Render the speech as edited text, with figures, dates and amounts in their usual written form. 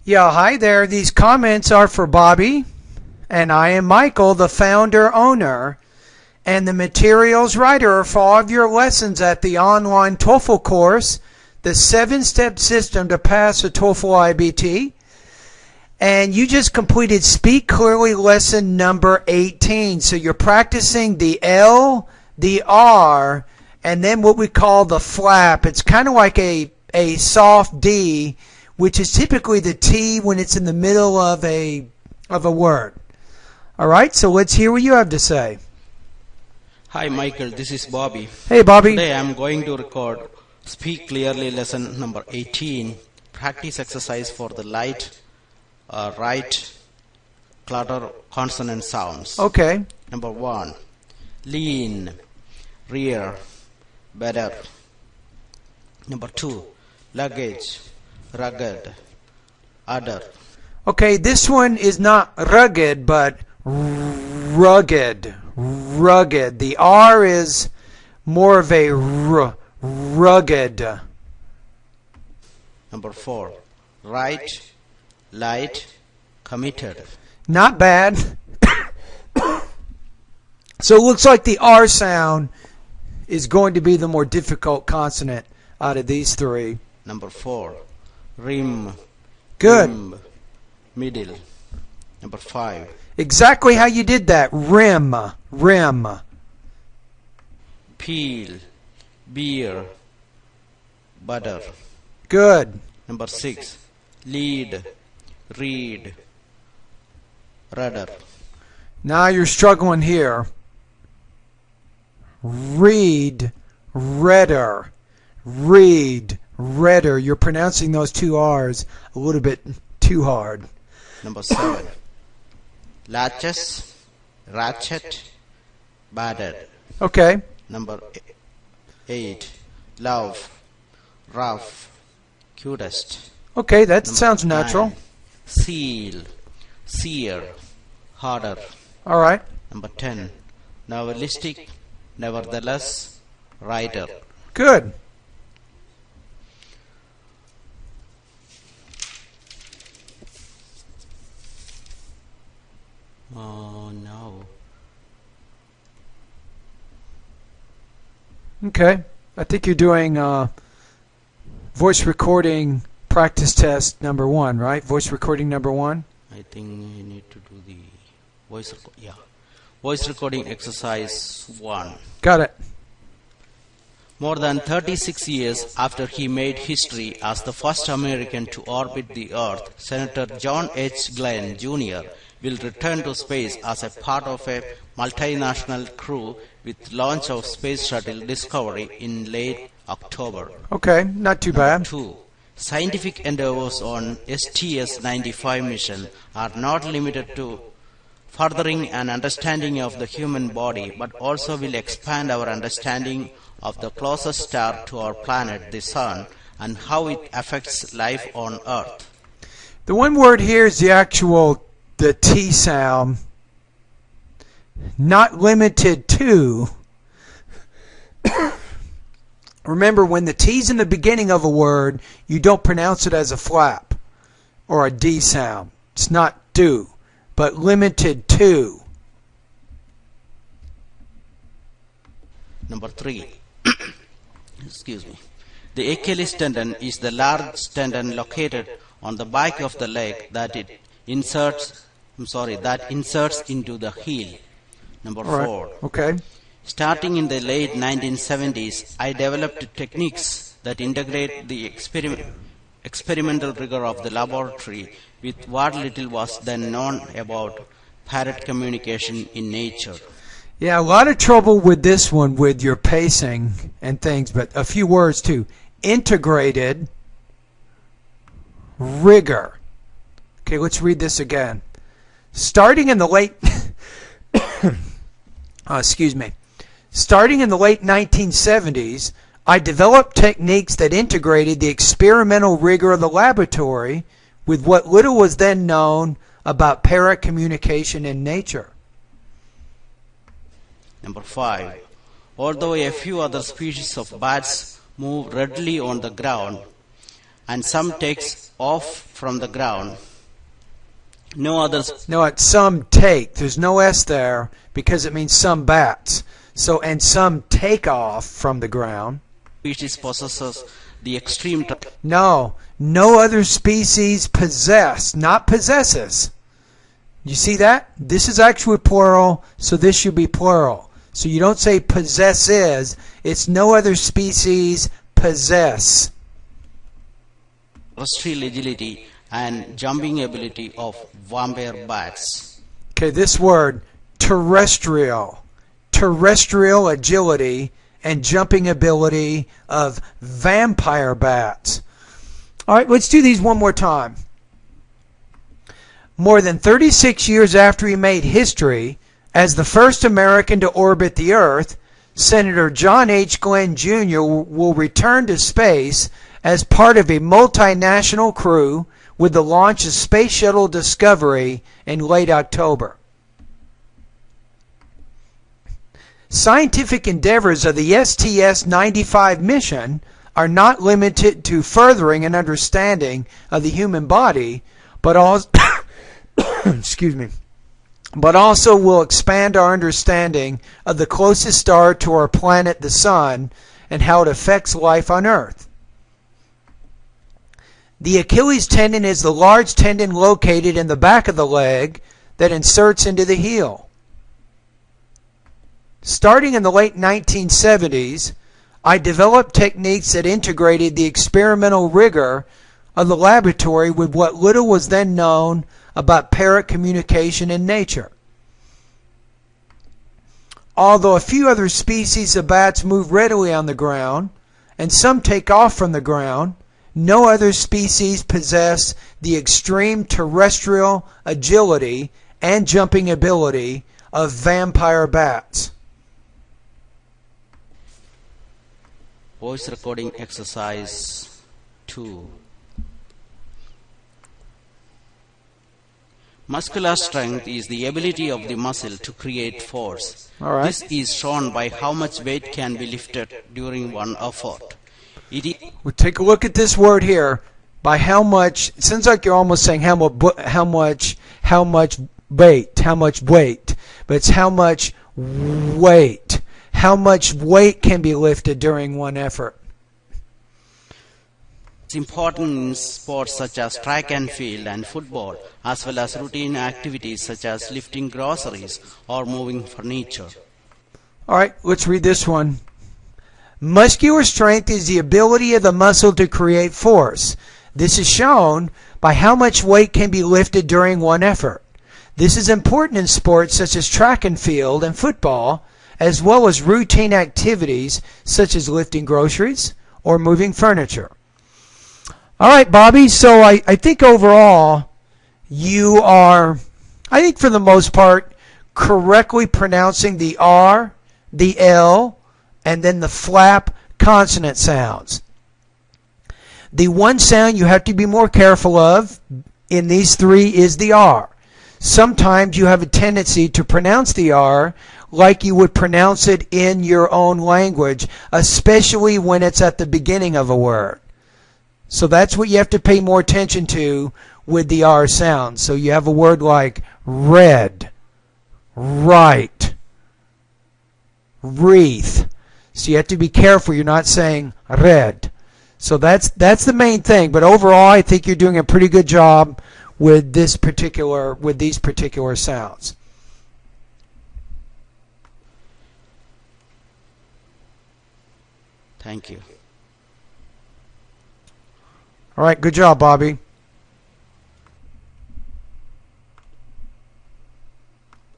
Yeah, hi there. These comments are for Bobby, and I am Michael, the founder owner and the materials writer for all of your lessons at the online TOEFL course, the 7-step system to pass the TOEFL IBT. And you just completed Speak Clearly lesson number 18. So you're practicing the L, the R, and then what we call the flap. It's kind of like a soft D, which is typically the T when it's in the middle of a word. All right, so let's hear what you have to say. Hi Michael, this is Bobby. Hey Bobby. Today I am going to record Speak Clearly lesson number 18, practice exercise for the light, right, clutter, consonant sounds. Okay. Number 1, lean, rear, better. Number 2, luggage, rugged, udder. Okay, this one is not rugged, but rugged. Rugged. The R is more of a rugged. Number 4, right, light, committed. Not bad. So it looks like the R sound is going to be the more difficult consonant out of these three. Number 4, rim, Good. limb, middle. Number 5, Exactly how you did that. Rim. Rim. peel, beer, butter. Good. Number 6, lead, read, rudder. Now you're struggling here. Read, redder. Read, redder. You're pronouncing those two R's a little bit too hard. Number 7, latches, ratchet, battered. Okay. Number 8, love, rough, cutest. Okay, that Number sounds natural. 9, seal, seer, harder. All right. Number 10, novelistic, nevertheless, writer. Good. Oh no. Okay. I think you're doing voice recording practice test number 1, right? Voice recording number 1? I think we need to do the voice recording exercise 1. Got it. More than 36 years after he made history as the first American to orbit the Earth, Senator John H. Glenn Jr. will return to space as a part of a multinational crew with launch of Space Shuttle Discovery in late October. Okay, not too bad. 2. Scientific endeavors on STS-95 mission are not limited to furthering an understanding of the human body, but also will expand our understanding of the closest star to our planet, the Sun, and how it affects life on Earth. The one word here is the T sound. Not limited to. Remember, when the T's in the beginning of a word, you don't pronounce it as a flap or a D sound. It's not do, but limited to. Number 3. Excuse me. The Achilles tendon is the large tendon located on the back of the leg that inserts into the heel. Number 4. Okay. Starting in the late 1970s, I developed techniques that integrate the experimental rigor of the laboratory with what little was then known about parrot communication in nature. Yeah, a lot of trouble with this one with your pacing and things, but a few words too. Integrated rigor. Okay, let's read this again. Starting in the late Starting in the late 1970s, I developed techniques that integrated the experimental rigor of the laboratory with what little was then known about parrot communication in nature. Number 5. Although a few other species of bats move readily on the ground, and some takes off from the ground. No other No, it's some take. There's no S there because it means some bats. So, and some take off from the ground. species possesses the extreme No, no other species possess, not possesses. You see that? This is actually plural, so this should be plural. So you don't say possesses, it's no other species possess. terrestrial agility and jumping ability of vampire bats. Okay, this word, terrestrial agility and jumping ability of vampire bats. All right, let's do these one more time. More than 36 years after he made history as the first American to orbit the Earth, Senator John H. Glenn Jr. will return to space as part of a multinational crew with the launch of Space Shuttle Discovery in late October. Scientific endeavors of the STS-95 mission are not limited to furthering an understanding of the human body, but also but also will expand our understanding of the closest star to our planet, the Sun, and how it affects life on Earth. The Achilles tendon is the large tendon located in the back of the leg that inserts into the heel. Starting in the late 1970s, I developed techniques that integrated the experimental rigor of the laboratory with what little was then known about parrot communication in nature. Although a few other species of bats move readily on the ground, and some take off from the ground, no other species possess the extreme terrestrial agility and jumping ability of vampire bats. Voice recording exercise 2. Muscular strength is the ability of the muscle to create force. All right. This is shown by how much weight can be lifted during one effort. We'll take a look at this word here. By how much? It sounds like you're almost saying how much weight, but it's how much weight. How much weight can be lifted during one effort? It's important in sports such as track and field and football, as well as routine activities such as lifting groceries or moving furniture. All right, let's read this one. Muscular strength is the ability of the muscle to create force. This is shown by how much weight can be lifted during one effort. This is important in sports such as track and field and football, as well as routine activities such as lifting groceries or moving furniture. All right, Bobby, so I think overall you are, I think for the most part, correctly pronouncing the R, the L, and then the flap consonant sounds. The one sound you have to be more careful of in these three is the R. Sometimes you have a tendency to pronounce the R like you would pronounce it in your own language, especially when it's at the beginning of a word. So that's what you have to pay more attention to with the R sound. So you have a word like red, right, wreath. So you have to be careful you're not saying red. So that's the main thing. But overall, I think you're doing a pretty good job with these particular sounds. Thank you. All right, good job, Bobby.